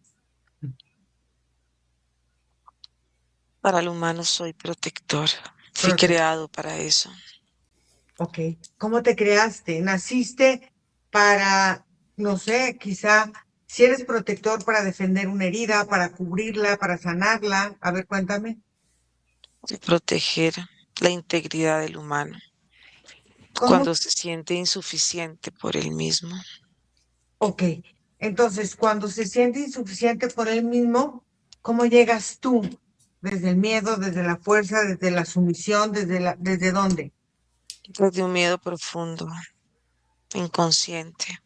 Para el humano soy protector. Fui Protector. creado para eso. Ok. ¿Cómo te creaste? ¿Naciste para, no sé, quizá, si eres protector para defender una herida, para cubrirla, para sanarla? A ver, cuéntame. Y proteger la integridad del humano ¿Cómo? cuando se siente insuficiente por él mismo. Ok, entonces cuando se siente insuficiente por él mismo, ¿cómo llegas tú? ¿Desde el miedo, desde la fuerza, desde la sumisión, desde dónde? Desde un miedo profundo, inconsciente,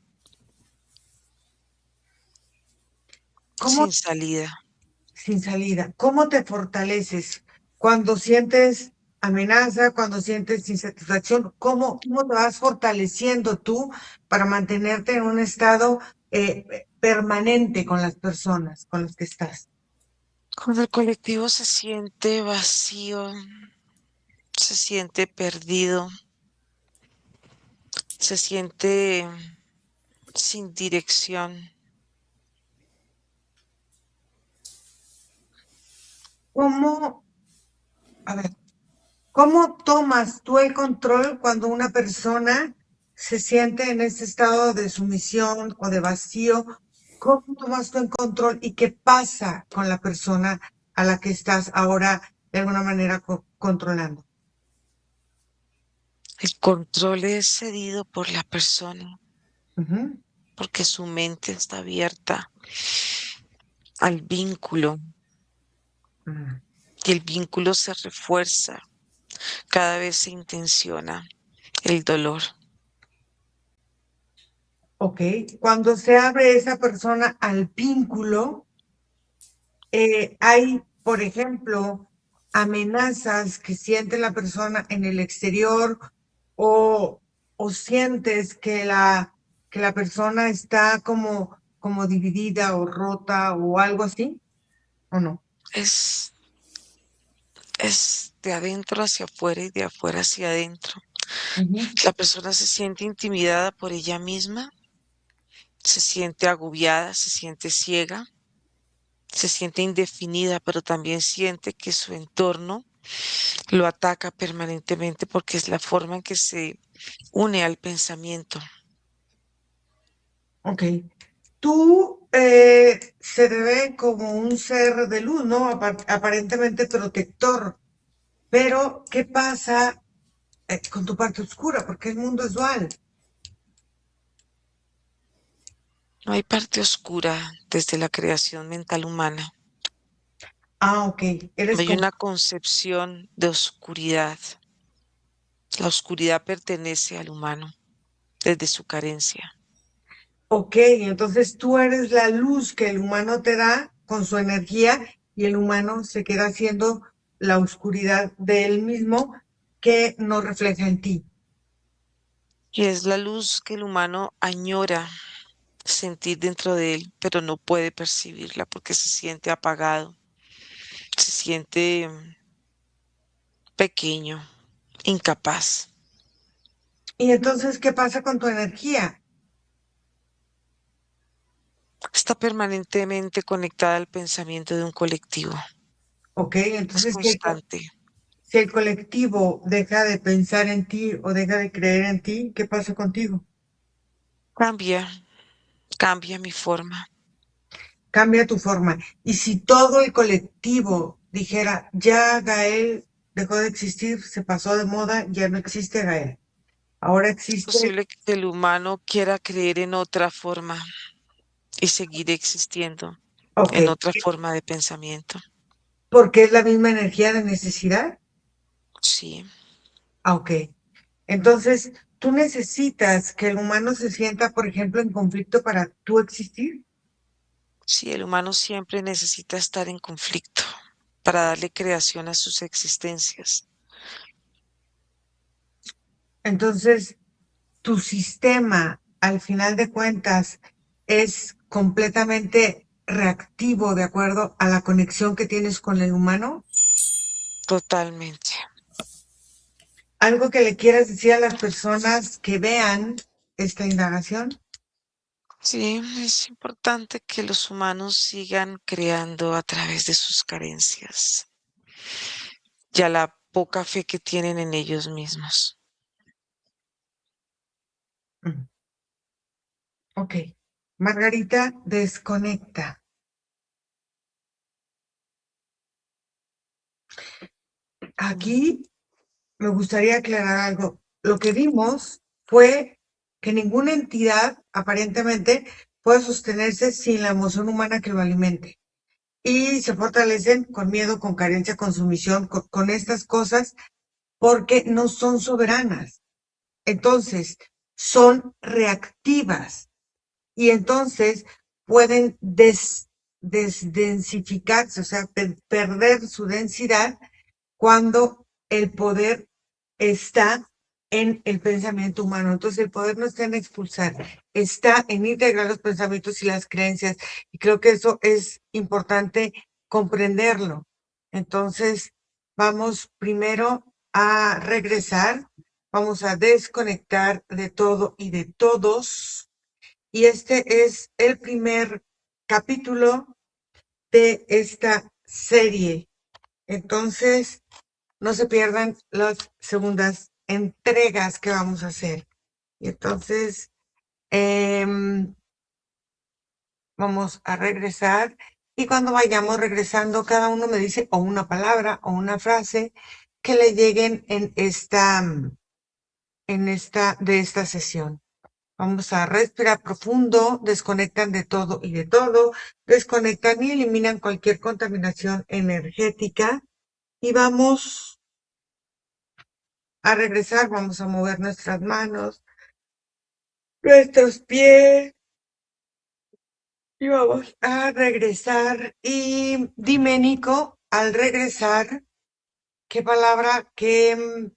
¿Cómo, sin salida. sin salida? ¿Cómo te fortaleces cuando sientes amenaza, cuando sientes insatisfacción? ¿Cómo te vas fortaleciendo tú para mantenerte en un estado permanente con las personas con las que estás? Cuando el colectivo se siente vacío, se siente perdido, se siente sin dirección. ¿Cómo, a ver, ¿cómo tomas tú el control cuando una persona se siente en ese estado de sumisión o de vacío? ¿Cómo tomas tú el control y qué pasa con la persona a la que estás ahora de alguna manera controlando? El control es cedido por la persona Ujú. porque su mente está abierta al vínculo Mm. y el vínculo se refuerza. Cada vez se intenciona el dolor. Ok, cuando se abre esa persona al vínculo, hay, por ejemplo, amenazas que siente la persona en el exterior o, o sientes que la persona está como dividida o rota o algo así, ¿o no? Es, es de adentro hacia afuera y de afuera hacia adentro. Ujú. La persona se siente intimidada por ella misma, se siente agobiada, se siente ciega, se siente indefinida, pero también siente que su entorno lo ataca permanentemente porque es la forma en que se une al pensamiento. Ok. Tú se te ve como un ser de luz, ¿no? Aparentemente protector, pero ¿qué pasa con tu parte oscura? Porque el mundo es dual. No hay parte oscura desde la creación mental humana. Ah, ok. No Eres hay como, una concepción de oscuridad. La oscuridad pertenece al humano desde su carencia. ok, entonces tú eres la luz que el humano te da con su energía y el humano se queda haciendo la oscuridad de él mismo que no refleja en ti. Y es la luz que el humano añora sentir dentro de él, pero no puede percibirla porque se siente apagado, se siente pequeño, incapaz. Y entonces, ¿qué pasa con tu energía? Está permanentemente conectada al pensamiento de un colectivo. Ok, Es entonces constante. si el colectivo deja de pensar en ti o deja de creer en ti, ¿qué pasa contigo? Cambia, cambia mi forma. Cambia tu forma. Y si todo el colectivo dijera, ya Gael dejó de existir, se pasó de moda, ya no existe Gael. Ahora Es existe, posible que el humano quiera creer en otra forma y seguir existiendo ok, en otra forma de pensamiento. porque es la misma energía de necesidad. Sí, Ok. Entonces, ¿tú necesitas que el humano se sienta, por ejemplo, en conflicto para tú existir? sí, el humano siempre necesita estar en conflicto para darle creación a sus existencias. Entonces, tu sistema, al final de cuentas, es completamente reactivo de acuerdo a la conexión que tienes con el humano. Totalmente. ¿Algo que le quieras decir a las personas que vean esta indagación? Sí, es importante que los humanos sigan creando a través de sus carencias y a la poca fe que tienen en ellos mismos. Mm, ok. Margarita, desconecta. Mm. Aquí me gustaría aclarar algo. Lo que vimos fue que ninguna entidad, aparentemente, puede sostenerse sin la emoción humana que lo alimente. Y se fortalecen con miedo, con carencia, con sumisión, con estas cosas, porque no son soberanas. Entonces, son reactivas y entonces pueden desdensificarse, o sea, perder su densidad cuando el poder está en el pensamiento humano. Entonces, el poder no está en expulsar, está en integrar los pensamientos y las creencias. Y creo que eso es importante comprenderlo. Entonces, vamos primero a regresar, vamos a desconectar de todo y de todos. Y este es el primer capítulo de esta serie. Entonces, no se pierdan las segundas entregas que vamos a hacer. Y entonces, vamos a regresar y cuando vayamos regresando, cada uno me dice o una palabra o una frase que le lleguen de esta sesión. Vamos a respirar profundo, desconectan de todo y de todo, desconectan y eliminan cualquier contaminación energética y vamos a regresar, vamos a mover nuestras manos, nuestros pies y vamos a regresar. Y dime, Nico, al regresar, ¿qué palabra, qué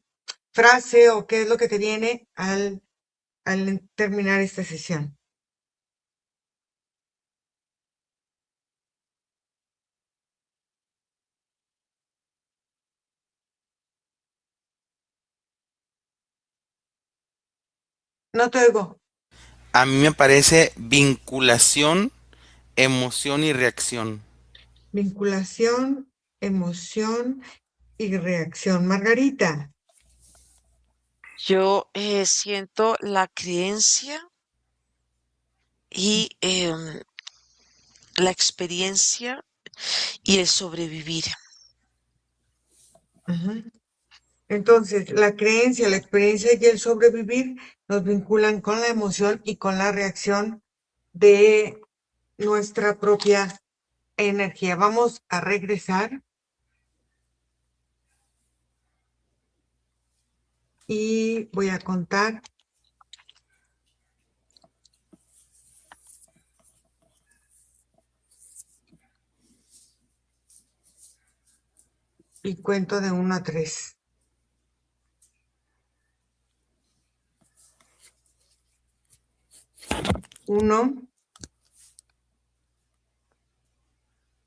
frase o qué es lo que te viene al terminar esta sesión? No te oigo. A mí me parece vinculación, emoción y reacción. Vinculación, emoción y reacción. Margarita, Yo siento la creencia y la experiencia y el sobrevivir. ajá. Entonces, la creencia, la experiencia y el sobrevivir nos vinculan con la emoción y con la reacción de nuestra propia energía. Vamos a regresar y voy a contar y cuento de 1 a 3. 1,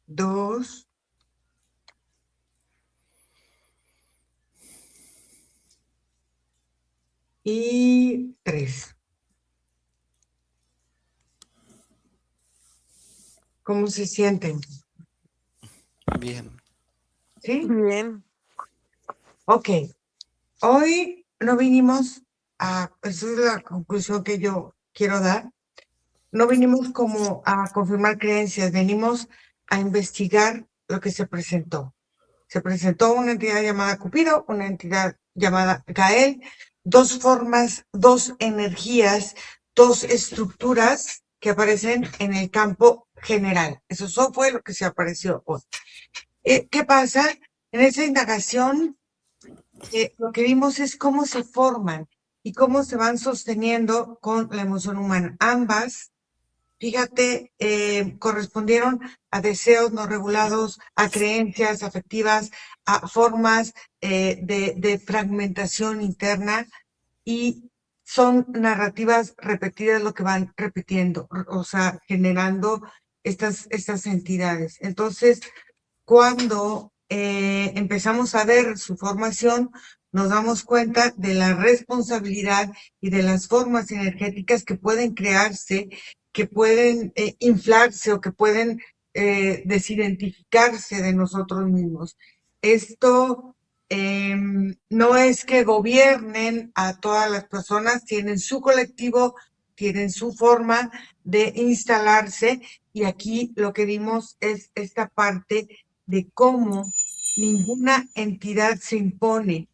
2 y 3. ¿Cómo se sienten? Bien. ¿Sí? Bien. Ok. Hoy no vinimos esa es la conclusión que yo quiero dar. No vinimos como a confirmar creencias, venimos a investigar lo que se presentó. Se presentó una entidad llamada Cupido, una entidad llamada Gael, dos formas, dos energías, dos estructuras que aparecen en el campo general. Eso fue lo que se apareció hoy. ¿Qué pasa? En esa indagación lo que vimos es cómo se forman y cómo se van sosteniendo con la emoción humana. Ambas, fíjate, correspondieron a deseos no regulados, a creencias afectivas, a formas de fragmentación interna, y son narrativas repetidas lo que van repitiendo, o sea, generando estas entidades. Entonces, cuando empezamos a ver su formación, nos damos cuenta de la responsabilidad y de las formas energéticas que pueden crearse, que pueden inflarse o que pueden desidentificarse de nosotros mismos. Esto no es que gobiernen a todas las personas, tienen su colectivo, tienen su forma de instalarse, y aquí lo que vimos es esta parte de cómo ninguna entidad se impone,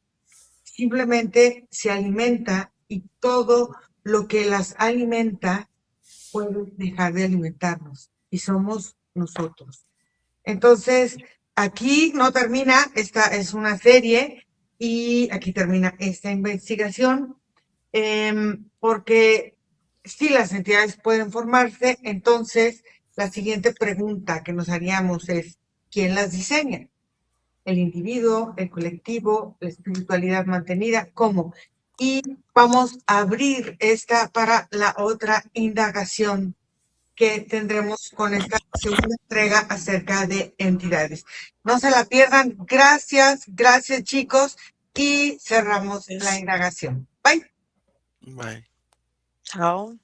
simplemente se alimenta, y todo lo que las alimenta puede dejar de alimentarnos, y somos nosotros. Entonces, aquí no termina, esta es una serie, y aquí termina esta investigación, porque si las entidades pueden formarse, entonces la siguiente pregunta que nos haríamos es, ¿quién las diseña? ¿El individuo, el colectivo, la espiritualidad mantenida? ¿Cómo? Y vamos a abrir esta para la otra indagación que tendremos con esta segunda entrega acerca de entidades. No se la pierdan. Gracias, gracias chicos, y cerramos la indagación. Bye. Bye. Chao.